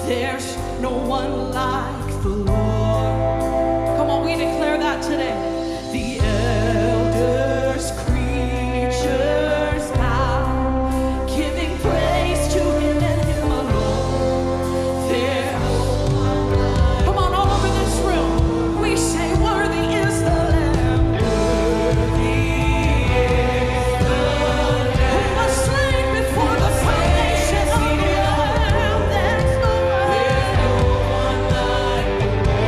There's no one like the Lord. Come on, we declare that today. The elders, creatures bow, giving praise to Him and Him alone. There's no one like. Come on, all over this room, we say, worthy is the Lamb. Worthy is the Lamb. Who was slain before the foundation of the world. There's no one like.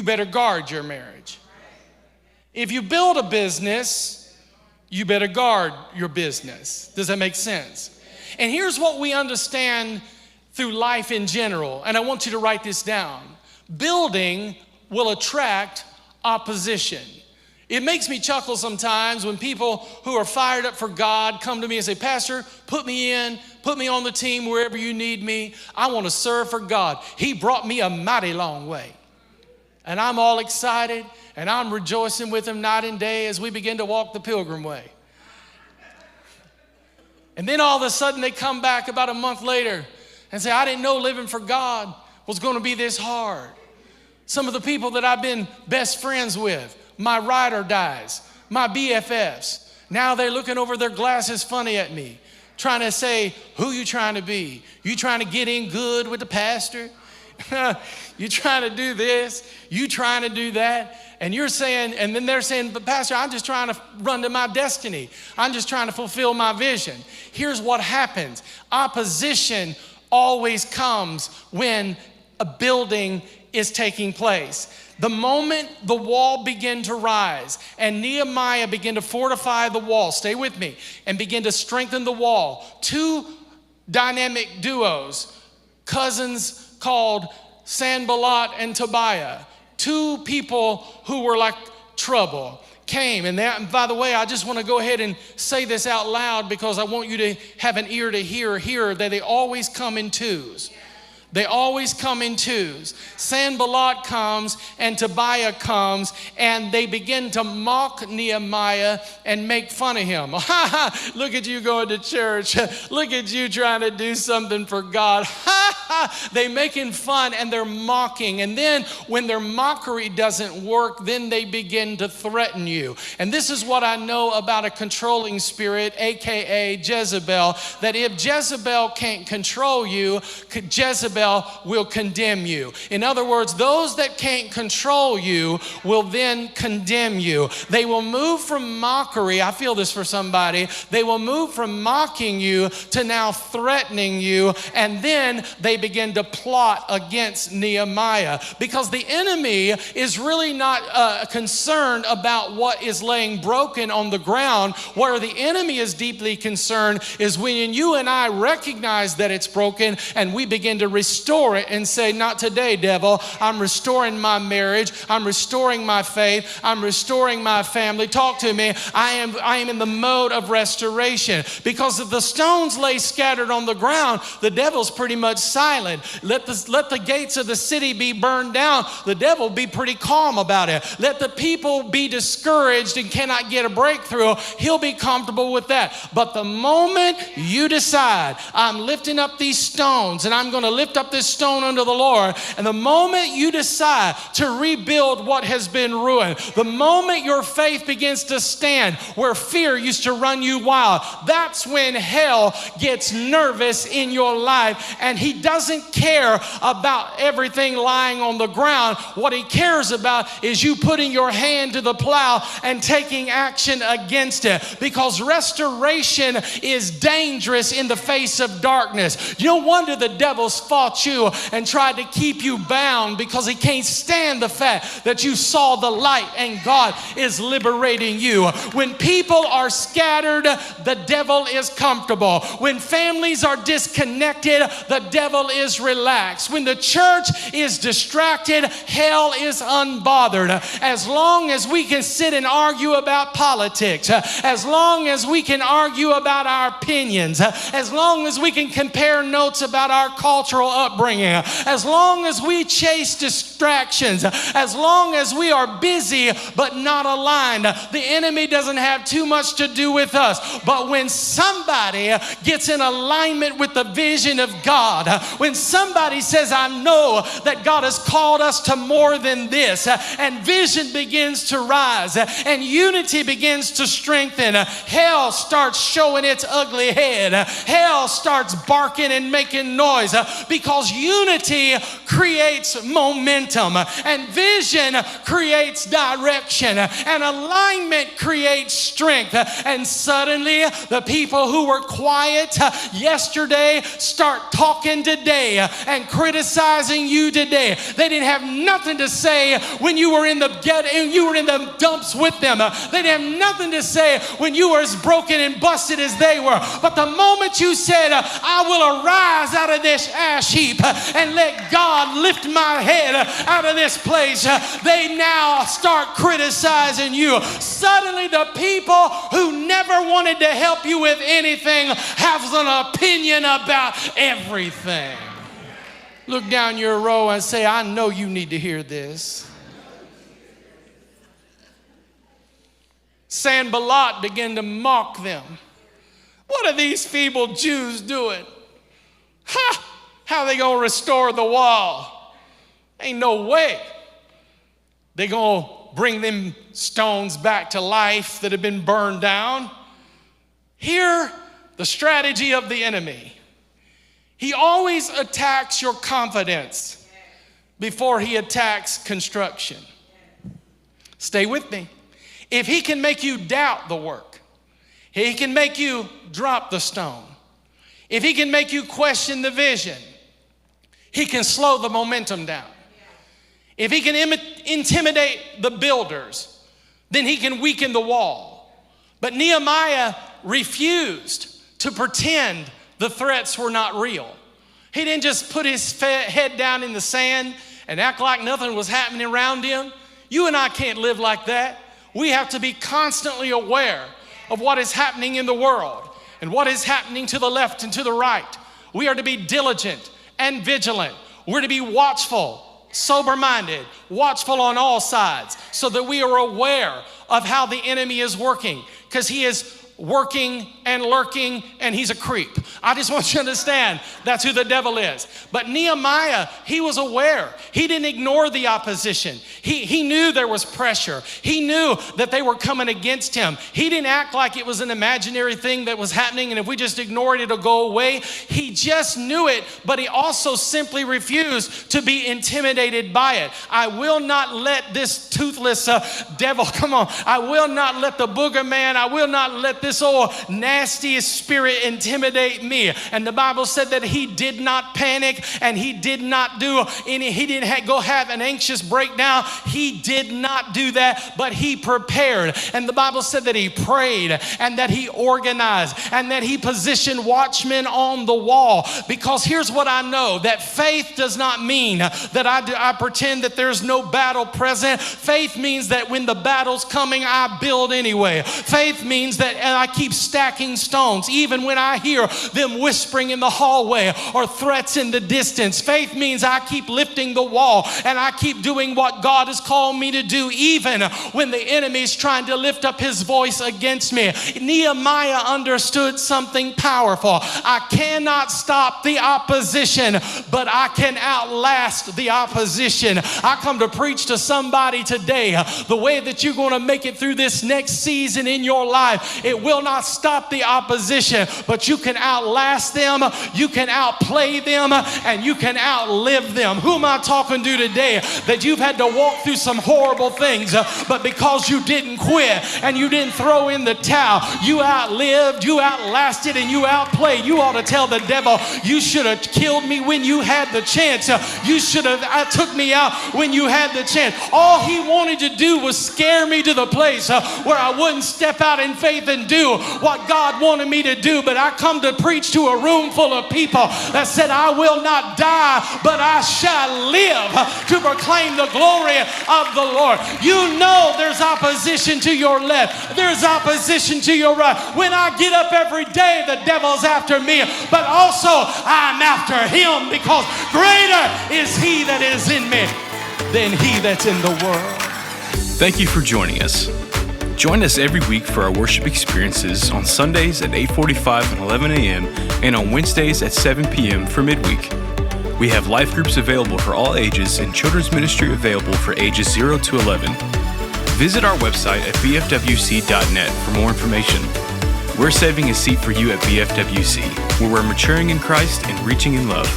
better guard your marriage. If you build a business, you better guard your business. Does that make sense? And here's what we understand through life in general, and I want you to write this down. Building will attract opposition. It makes me chuckle sometimes when people who are fired up for God come to me and say, Pastor, put me on the team wherever you need me. I want to serve for God. He brought me a mighty long way. And I'm all excited, and I'm rejoicing with him night and day as we begin to walk the pilgrim way. And then all of a sudden they come back about a month later and say, I didn't know living for God was going to be this hard. Some of the people that I've been best friends with, my ride or dies, my BFFs, now they're looking over their glasses funny at me, trying to say, who you trying to be? You trying to get in good with the pastor? You trying to do this? You trying to do that? And you're saying, and then they're saying, but Pastor, I'm just trying to run to my destiny. I'm just trying to fulfill my vision. Here's what happens. Opposition always comes when a building is taking place. The moment the wall began to rise and Nehemiah began to fortify the wall, stay with me, and begin to strengthen the wall, two dynamic duos, cousins called Sanballat and Tobiah, two people who were like trouble, came. And by the way, I just want to go ahead and say this out loud because I want you to have an ear to hear that they always come in twos. They always come in twos. Sanballat comes and Tobiah comes and they begin to mock Nehemiah and make fun of him. Look at you going to church. Look at you trying to do something for God. They making fun and they're mocking. And then when their mockery doesn't work, then they begin to threaten you. And this is what I know about a controlling spirit, AKA Jezebel, that if Jezebel can't control you, Jezebel will condemn you. In other words, those that can't control you will then condemn you. They will move from mockery. I feel this for somebody. They will move from mocking you to now threatening you. And then they begin to plot against Nehemiah because the enemy is really not concerned about what is laying broken on the ground. Where the enemy is deeply concerned is when you and I recognize that it's broken and we begin to restore it and say, not today, devil. I'm restoring my marriage. I'm restoring my faith. I'm restoring my family. Talk to me. I am in the mode of restoration because if the stones lay scattered on the ground, the devil's pretty much silent. Let the gates of the city be burned down. The devil be pretty calm about it. Let the people be discouraged and cannot get a breakthrough. He'll be comfortable with that. But the moment you decide, I'm lifting up these stones and I'm going to lift up this stone unto the Lord, and the moment you decide to rebuild what has been ruined, the moment your faith begins to stand where fear used to run you wild, that's when hell gets nervous in your life, and he doesn't care about everything lying on the ground. What he cares about is you putting your hand to the plow and taking action against it, because restoration is dangerous in the face of darkness. No wonder the devil's fought you and tried to keep you bound, because he can't stand the fact that you saw the light and God is liberating you. When people are scattered, the devil is comfortable. When families are disconnected, the devil is relaxed. When the church is distracted, hell is unbothered. As long as we can sit and argue about politics, as long as we can argue about our opinions, as long as we can compare notes about our cultural upbringing, as long as we chase distractions, as long as we are busy but not aligned, the enemy doesn't have too much to do with us. But when somebody gets in alignment with the vision of God, when somebody says, I know that God has called us to more than this, and vision begins to rise, and unity begins to strengthen, hell starts showing its ugly head. Hell starts barking and making noise, because because unity creates momentum, and vision creates direction, and alignment creates strength. And suddenly the people who were quiet yesterday start talking today and criticizing you today. They didn't have nothing to say when you were in the dumps with them. They didn't have nothing to say when you were as broken and busted as they were. But the moment you said, I will arise out of this ash heap and let God lift my head out of this place, they now start criticizing you. Suddenly the people who never wanted to help you with anything have an opinion about everything. Look down your row and say, I know you need to hear this. Sanballat began to mock them. What are these feeble Jews doing? Ha! How are they going to restore the wall? Ain't no way. They're going to bring them stones back to life that have been burned down. Hear the strategy of the enemy. He always attacks your confidence before he attacks construction. Stay with me. If he can make you doubt the work, he can make you drop the stone. If he can make you question the vision, he can slow the momentum down. If he can intimidate the builders, then he can weaken the wall. But Nehemiah refused to pretend the threats were not real. He didn't just put his head down in the sand and act like nothing was happening around him. You and I can't live like that. We have to be constantly aware of what is happening in the world and what is happening to the left and to the right. We are to be diligent and vigilant. We're to be watchful, sober-minded, watchful on all sides, so that we are aware of how the enemy is working, because he is working and lurking, and he's a creep. I just want you to understand that's who the devil is. But Nehemiah, he was aware. He didn't ignore the opposition. He knew there was pressure. He knew that they were coming against him. He didn't act like it was an imaginary thing that was happening, and if we just ignore it, it'll go away. He just knew it, but he also simply refused to be intimidated by it. I will not let this toothless devil, come on, I will not let the booger man, I will not let this old nasty spirit intimidate me. And the Bible said that he did not panic, and he did not do any, he didn't go have an anxious breakdown. He did not do that, but he prepared. And the Bible said that he prayed, and that he organized, and that he positioned watchmen on the wall. Because here's what I know, that faith does not mean that I pretend that there's no battle present. Faith means that when the battle's coming, I build anyway. Faith means that I keep stacking stones, even when I hear them whispering in the hallway or threats in the distance. Faith means I keep lifting the wall, and I keep doing what God has called me to do, even when the enemy is trying to lift up his voice against me. Nehemiah understood something powerful. I cannot stop the opposition, but I can outlast the opposition. I come to preach to somebody today. The way that you're going to make it through this next season in your life, it will not stop the opposition, but you can outlast them, you can outplay them, and you can outlive them. Who am I talking to today? That you've had to walk through some horrible things, but because you didn't quit and you didn't throw in the towel, you outlived, you outlasted, and you outplayed. You ought to tell the devil, you should have killed me when you had the chance. You should have took me out when you had the chance. All he wanted to do was scare me to the place where I wouldn't step out in faith and do what God wanted me to do. But I come to preach to a room full of people that said, I will not die, but I shall live to proclaim the glory of the Lord. You know there's opposition to your left, there's opposition to your right. When I get up every day, the devil's after me, but also I'm after him, because greater is he that is in me than he that's in the world. Thank you for joining us. Join us every week for our worship experiences on Sundays at 8:45 and 11 a.m. and on Wednesdays at 7 p.m. for midweek. We have life groups available for all ages and children's ministry available for ages 0 to 11. Visit our website at bfwc.net for more information. We're saving a seat for you at BFWC, where we're maturing in Christ and reaching in love.